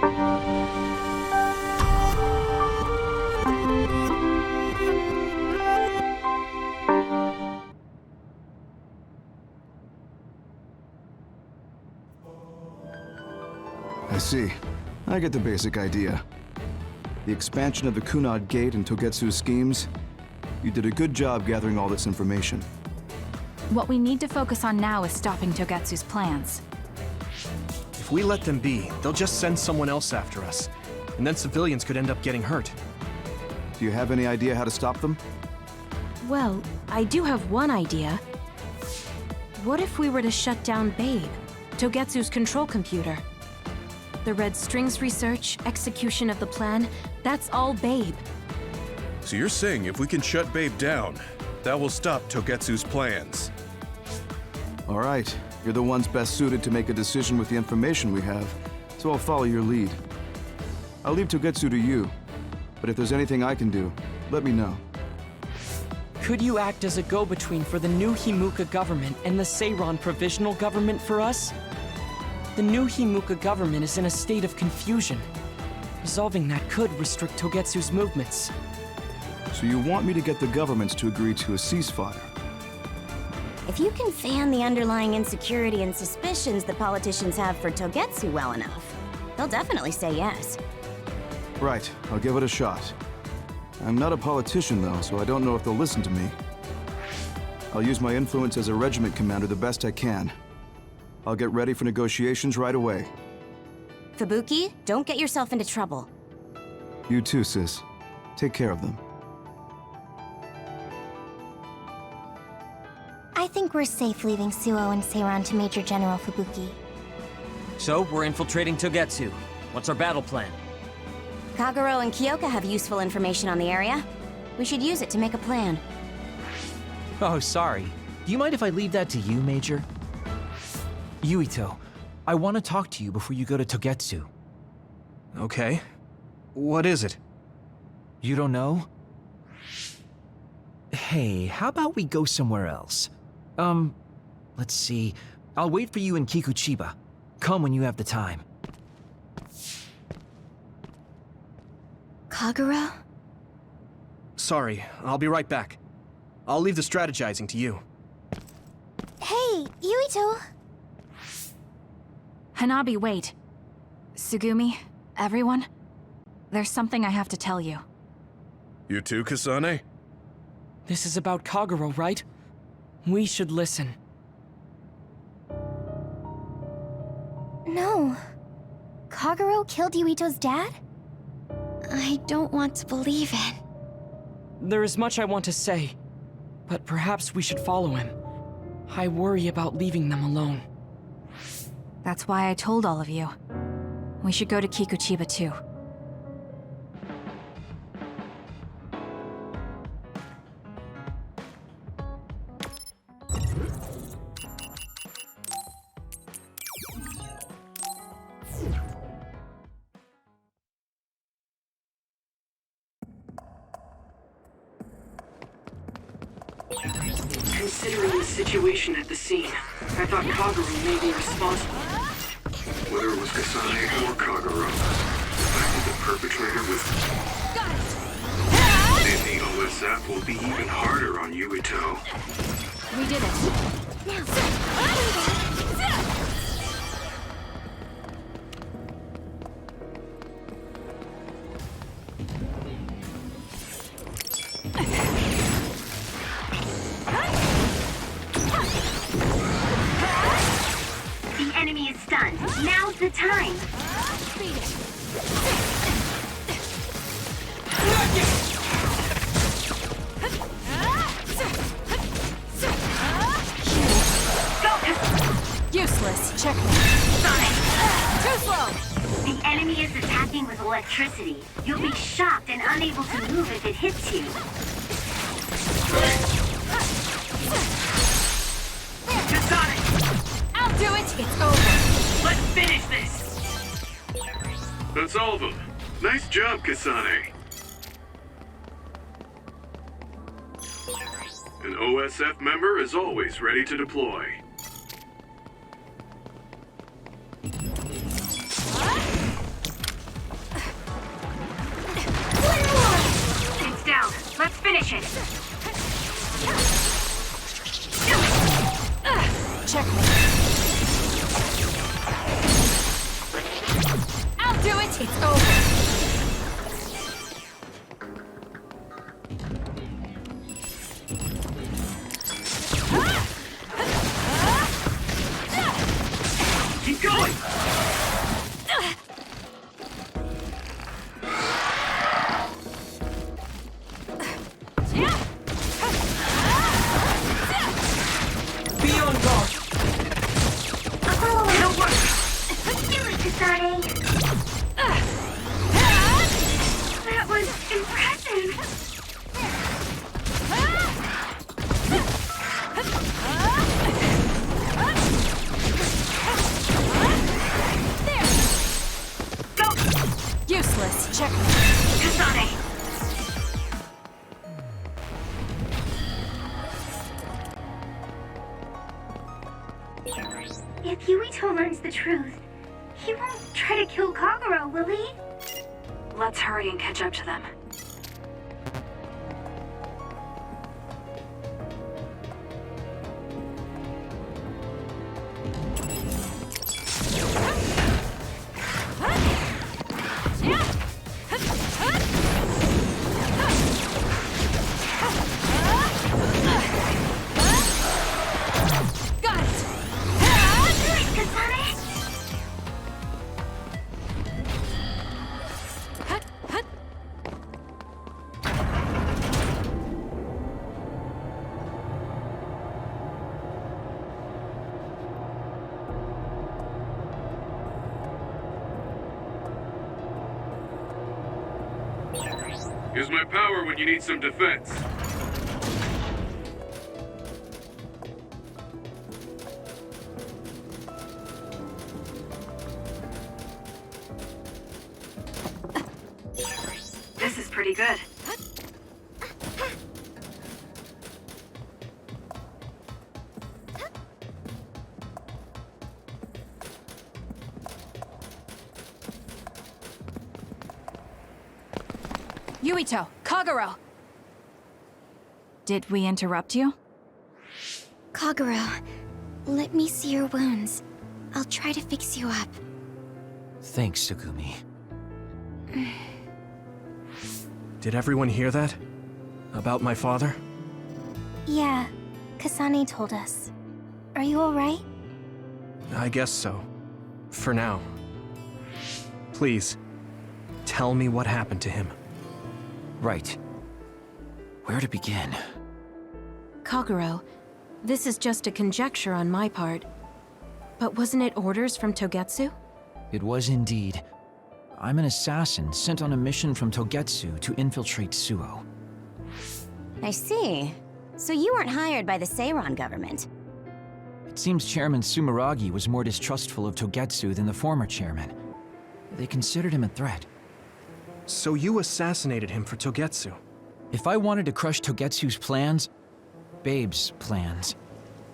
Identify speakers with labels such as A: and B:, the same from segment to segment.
A: I see. I get the basic idea. The expansion of the Kunad Gate and Togetsu's schemes. You did a good job gathering all this information.
B: What we need to focus on now is stopping Togetsu's plans.
C: If we let them be, they'll just send someone else after us. And then civilians could end up getting hurt.
A: Do you have any idea how to stop them?
D: Well, I do have one idea. What if we were to shut down Babe, Togetsu's control computer? The Red Strings research, execution of the plan, that's all Babe.
E: So you're saying if we can shut Babe down, that will stop Togetsu's plans?
A: All right. You're the ones best suited to make a decision with the information we have, so I'll follow your lead. I'll leave Togetsu to you, but if there's anything I can do, let me know.
F: Could you act as a go-between for the new Himuka government and the Seiran provisional government for us? The new Himuka government is in a state of confusion. Resolving that could restrict Togetsu's movements.
A: So you want me to get the governments to agree to a ceasefire?
G: If you can fan the underlying insecurity and suspicions the politicians have for Togetsu well enough, they'll definitely say yes.
A: Right, I'll give it a shot. I'm not a politician though, so I don't know if they'll listen to me. I'll use my influence as a regiment commander the best I can. I'll get ready for negotiations right away.
G: Fubuki, don't get yourself into trouble.
A: You too, sis. Take care of them.
H: I think we're safe leaving Suo and Seiran to Major General Fubuki.
F: So, we're infiltrating Togetsu. What's our battle plan?
G: Kagero and Kyoka have useful information on the area. We should use it to make a plan.
I: Oh, sorry. Do you mind if I leave that to you, Major? Yuito, I want to talk to you before you go to Togetsu.
C: Okay. What is it?
I: You don't know? Hey, how about we go somewhere else? Let's see. I'll wait for you in Kikuchiba. Come when you have the time.
H: Kagero?
C: Sorry, I'll be right back. I'll leave the strategizing to you.
H: Hey, Yuito!
B: Hanabi, wait. Tsugumi, everyone, there's something I have to tell you.
E: You too, Kasane?
F: This is about Kagero, right? We should listen.
H: No. Kagero killed Yuito's dad? I don't want to believe it.
F: There is much I want to say, but perhaps we should follow him. I worry about leaving them alone.
B: That's why I told all of you. We should go to Kikuchiba too.
J: Considering the situation at the scene, I thought Kagero may be responsible.
K: Whether it was Kasane or Kagero, the fact that the perpetrator was... And the OSF will be even harder on Yuito.
B: We did
L: The enemy is stunned. Now's the time.
B: Useless. Checkmate.
L: Too slow. The enemy is attacking with electricity. You'll be shocked and unable to move if it hits you.
J: Kasane!
B: I'll do it. It's over.
J: Let's finish this.
K: That's all of them. Nice job, Kasane. An OSF member is always ready to deploy.
L: position.
B: Checkmate. I'll do it! It's over.
J: Keep going!
F: Be on guard!
L: I'll follow it over. Do it, Kasane. That was impressive.
B: Useless. Check.
L: Kasane. If Yuito learns the truth, he won't try to kill Kagero, will he?
B: Let's hurry and catch up to them.
K: Here's my power when you need some defense.
B: This is pretty good. Yuito, Kagero! Did we interrupt you?
H: Kagero, let me see your wounds. I'll try to fix you up.
I: Thanks, Tsugumi.
C: Did everyone hear that? About my father?
H: Yeah, Kasane told us. Are you alright?
C: I guess so. For now. Please, tell me what happened to him.
I: Right. Where to begin?
D: Kagero, this is just a conjecture on my part. But wasn't it orders from Togetsu?
I: It was indeed. I'm an assassin sent on a mission from Togetsu to infiltrate Suo.
G: I see. So you weren't hired by the Seiron government.
I: It seems Chairman Sumeragi was more distrustful of Togetsu than the former chairman. They considered him a threat.
C: So you assassinated him for Togetsu?
I: If I wanted to crush Togetsu's plans, Babe's plans,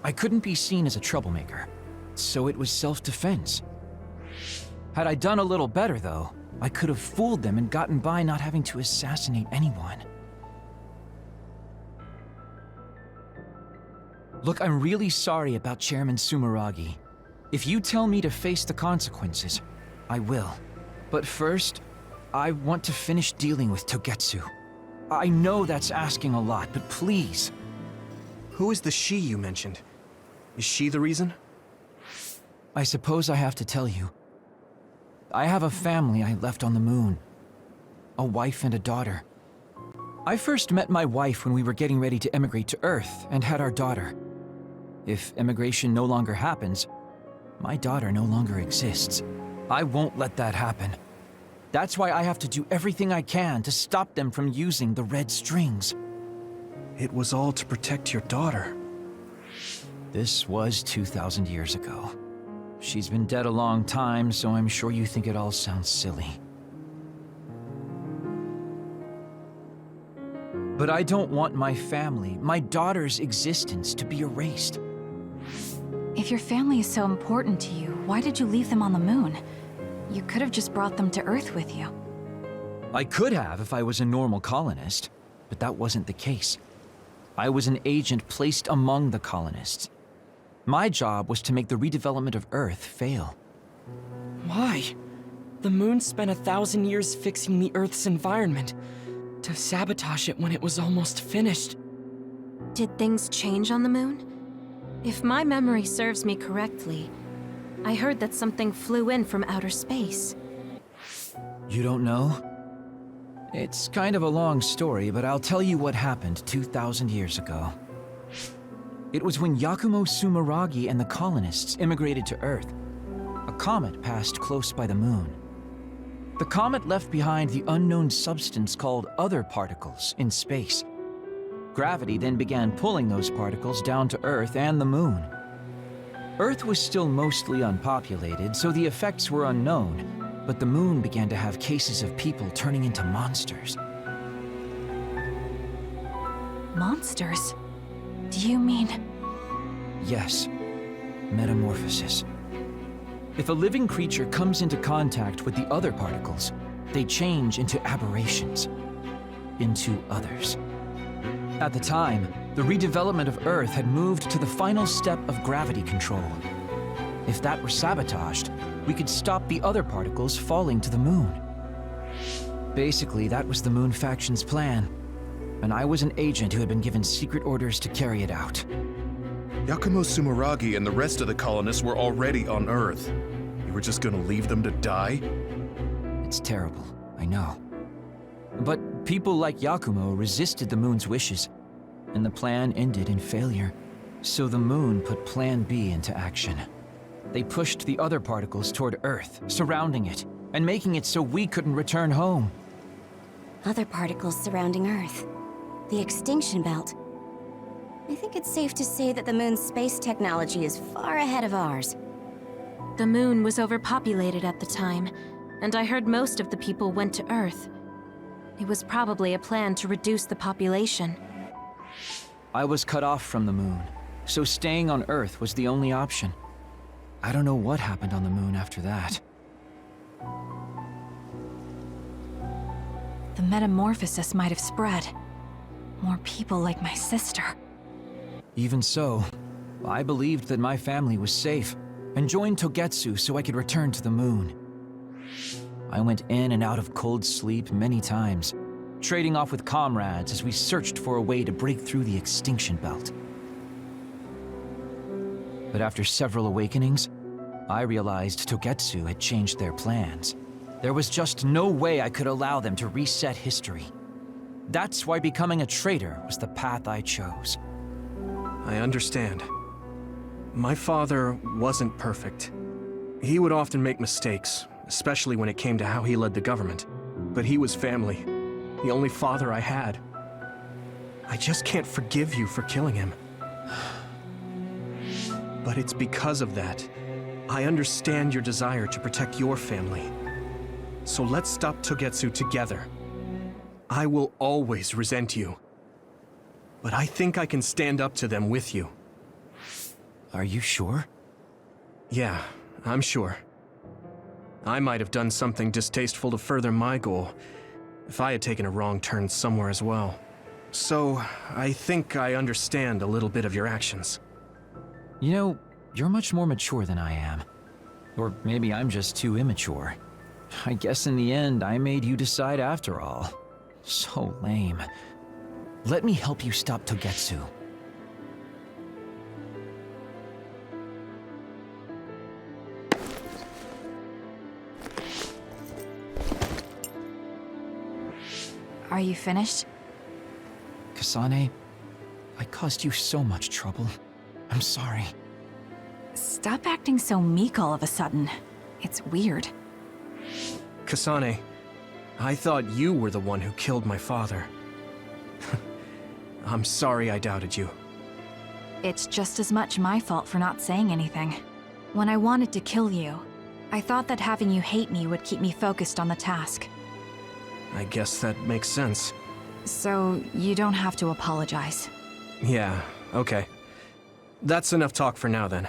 I: I couldn't be seen as a troublemaker. So it was self-defense. Had I done a little better, though, I could have fooled them and gotten by not having to assassinate anyone. Look, I'm really sorry about Chairman Sumeragi. If you tell me to face the consequences, I will. But first, I want to finish dealing with Togetsu. I know that's asking a lot, but please.
C: Who is the she you mentioned? Is she the reason?
I: I suppose I have to tell you. I have a family I left on the moon. A wife and a daughter. I first met my wife when we were getting ready to emigrate to Earth and had our daughter. If emigration no longer happens, my daughter no longer exists. I won't let that happen. That's why I have to do everything I can to stop them from using the red strings.
C: It was all to protect your daughter.
I: This was 2,000 years ago. She's been dead a long time, so I'm sure you think it all sounds silly. But I don't want my family, my daughter's existence, to be erased.
B: If your family is so important to you, why did you leave them on the moon? You could have just brought them to Earth with you.
I: I could have if I was a normal colonist. but that wasn't the case. I was an agent placed among the colonists. My job was to make the redevelopment of Earth fail.
F: Why? The moon spent 1,000 years fixing the Earth's environment, to sabotage it when it was almost finished.
D: Did things change on the moon? If my memory serves me correctly, I heard that something flew in from outer space.
I: You don't know? It's kind of a long story, but I'll tell you what happened 2,000 years ago. It was when Yakumo Sumeragi and the colonists immigrated to Earth. A comet passed close by the moon. The comet left behind the unknown substance called other particles in space. Gravity then began pulling those particles down to Earth and the moon. Earth was still mostly unpopulated, so the effects were unknown, but the moon began to have cases of people turning into monsters.
B: Monsters? Do you mean...
I: Yes, metamorphosis. If a living creature comes into contact with the other particles, they change into aberrations, into others. At the time, the redevelopment of Earth had moved to the final step of gravity control. If that were sabotaged, we could stop the other particles falling to the moon. Basically, that was the Moon Faction's plan, and I was an agent who had been given secret orders to carry it out.
E: Yakumo Sumeragi and the rest of the colonists were already on Earth. You were just gonna leave them to die?
I: It's terrible, I know. But people like Yakumo resisted the moon's wishes, and the plan ended in failure. So the moon put Plan B into action. They pushed the other particles toward Earth, surrounding it, and making it so we couldn't return home.
G: Other particles surrounding Earth. The extinction belt. I think it's safe to say that the moon's space technology is far ahead of ours.
D: The moon was overpopulated at the time, and I heard most of the people went to Earth. It was probably a plan to reduce the population.
I: I was cut off from the moon, so staying on Earth was the only option. I don't know what happened on the moon after that.
B: The metamorphosis might have spread. More people like my sister.
I: Even so, I believed that my family was safe, and joined Togetsu so I could return to the moon. I went in and out of cold sleep many times, trading off with comrades as we searched for a way to break through the extinction belt. But after several awakenings, I realized Togetsu had changed their plans. There was just no way I could allow them to reset history. That's why becoming a traitor was the path I chose.
C: I understand. My father wasn't perfect. He would often make mistakes, especially when it came to how he led the government. But he was family, the only father I had. I just can't forgive you for killing him. But it's because of that. I understand your desire to protect your family. So let's stop Togetsu together. I will always resent you. But I think I can stand up to them with you.
I: Are you sure?
C: Yeah, I'm sure. I might have done something distasteful to further my goal, if I had taken a wrong turn somewhere as well. So, I think I understand a little bit of your actions.
I: You know, you're much more mature than I am. Or maybe I'm just too immature. I guess in the end, I made you decide after all. So lame. Let me help you stop Togetsu.
B: Are you finished?
I: Kasane, I caused you so much trouble. I'm sorry.
B: Stop acting so meek all of a sudden. It's weird.
C: Kasane, I thought you were the one who killed my father. I'm sorry I doubted you.
B: It's just as much my fault for not saying anything. When I wanted to kill you, I thought that having you hate me would keep me focused on the task.
C: I guess that makes sense.
B: So, you don't have to apologize.
C: Yeah, okay. That's enough talk for now, then.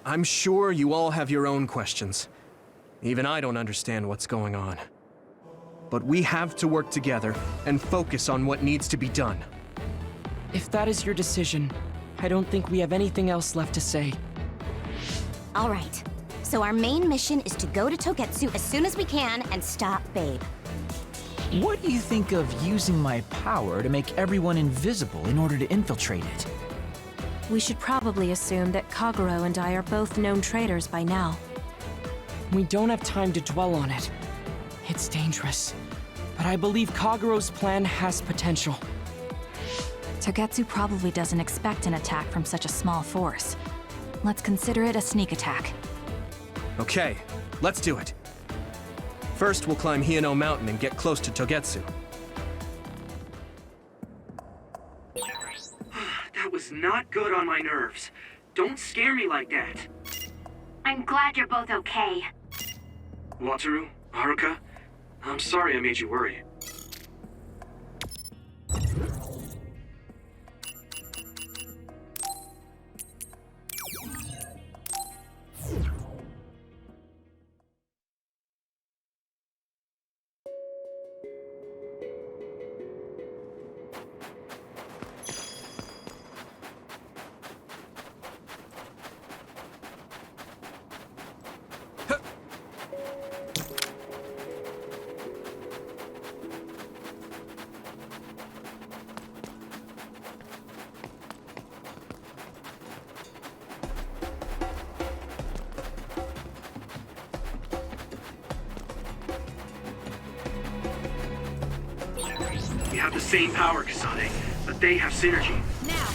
C: I'm sure you all have your own questions. Even I don't understand what's going on. but we have to work together and focus on what needs to be done.
F: If that is your decision, I don't think we have anything else left to say.
G: All right. So our main mission is to go to Togetsu as soon as we can and stop Babe.
I: What do you think of using my power to make everyone invisible in order to infiltrate it?
D: We should probably assume that Kagero and I are both known traitors by now.
F: We don't have time to dwell on it. It's dangerous. But I believe Kagero's plan has potential.
B: Togetsu probably doesn't expect an attack from such a small force. Let's consider it a sneak attack.
C: Okay, let's do it. First, we'll climb Hino Mountain and get close to Togetsu.
J: That was not good on my nerves. Don't scare me like that.
L: I'm glad you're both okay.
J: Wataru, Haruka, I'm sorry I made you worry. We have the same power, Kasane, but they have synergy.
B: Now!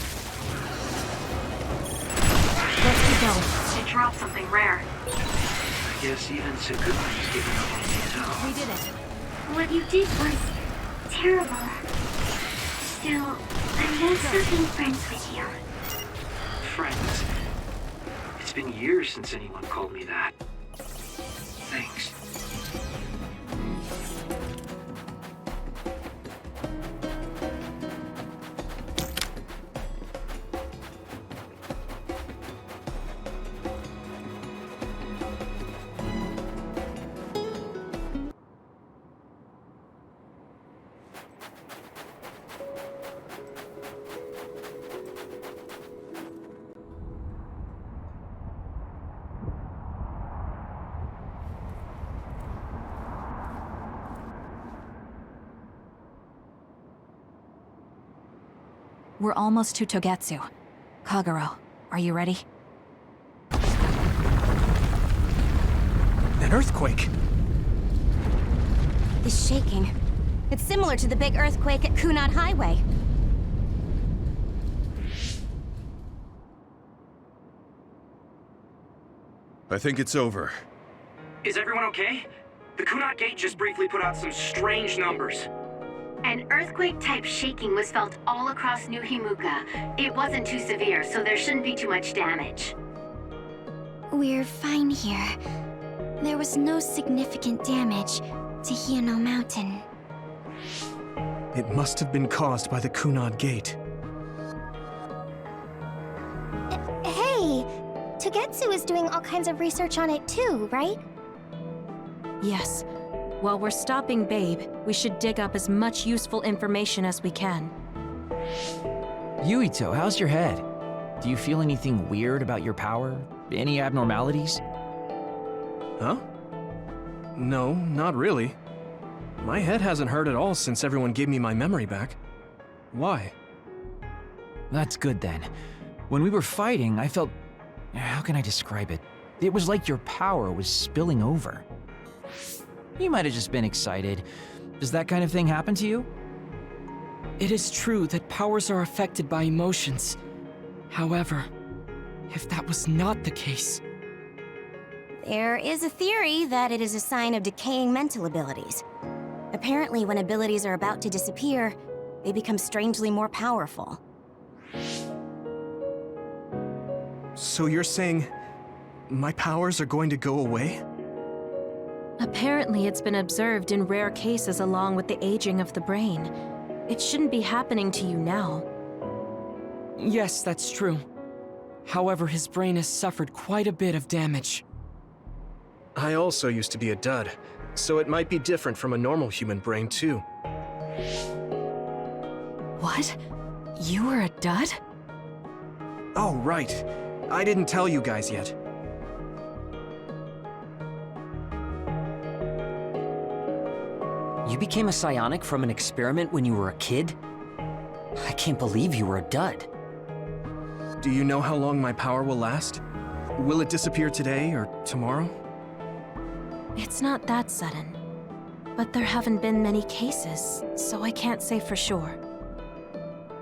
B: Let's keep going.
L: It dropped something rare.
J: I guess even Sakuma's giving up on me now.
B: We did it.
L: What you did was terrible. Still, I'm not stopping friends with you.
J: Friends. It's been years since anyone called me that. Thanks.
B: We're almost to Togetsu. Kagero, are you ready?
C: An earthquake!
G: It's shaking. It's similar to the big earthquake at Kunad Highway.
E: I think it's over.
J: Is everyone okay? The Kunat Gate just briefly put out some strange numbers.
L: An earthquake-type shaking was felt all across New Himuka. It wasn't too severe, so there shouldn't be too much damage.
H: We're fine here. There was no significant damage to Hino Mountain.
C: It must have been caused by the Kunad Gate.
H: Hey! Togetsu is doing all kinds of research on it too, right?
D: Yes. While we're stopping Babe, we should dig up as much useful information as we can.
I: Yuito, how's your head? Do you feel anything weird about your power? Any abnormalities?
C: Huh? No, not really. My head hasn't hurt at all since everyone gave me my memory back. Why?
I: That's good then. When we were fighting, I felt... How can I describe it? It was like your power was spilling over. You might have just been excited. Does that kind of thing happen to you?
F: It is true that powers are affected by emotions. However, if that was not the case...
G: There is a theory that it is a sign of decaying mental abilities. Apparently, when abilities are about to disappear, they become strangely more powerful.
C: So you're saying my powers are going to go away?
D: Apparently, it's been observed in rare cases along with the aging of the brain. It shouldn't be happening to you now.
F: Yes, that's true. However, his brain has suffered quite a bit of damage.
C: I also used to be a dud, so it might be different from a normal human brain, too.
D: What? You were a dud?
C: Oh, right. I didn't tell you guys yet.
F: You became a psionic from an experiment when you were a kid? I can't believe you were a dud.
C: Do you know how long my power will last? Will it disappear today or tomorrow?
D: It's not that sudden. But there haven't been many cases, so I can't say for sure.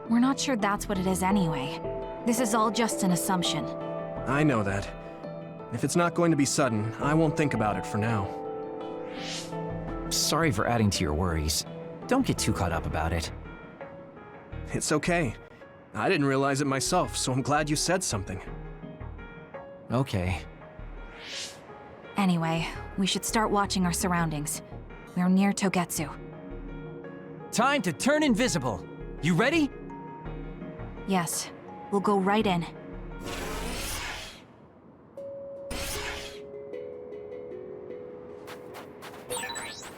B: We're not sure that's what it is anyway. This is all just an assumption.
C: I know that. If it's not going to be sudden, I won't think about it for now.
I: Sorry for adding to your worries. Don't get too caught up about it.
C: It's okay. I didn't realize it myself, so I'm glad you said something.
I: Okay.
B: Anyway, we should start watching our surroundings. We're near Togetsu.
I: Time to turn invisible. You ready?
B: Yes, we'll go right in.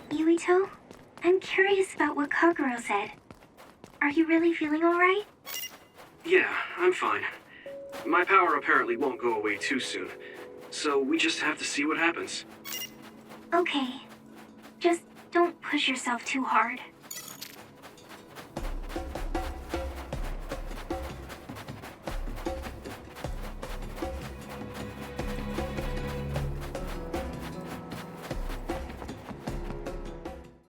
L: Yuito, I'm curious about what Kagero said. Are you really feeling alright?
J: Yeah, I'm fine. My power apparently won't go away too soon, so we just have to see what happens.
L: Okay. Just don't push yourself too hard.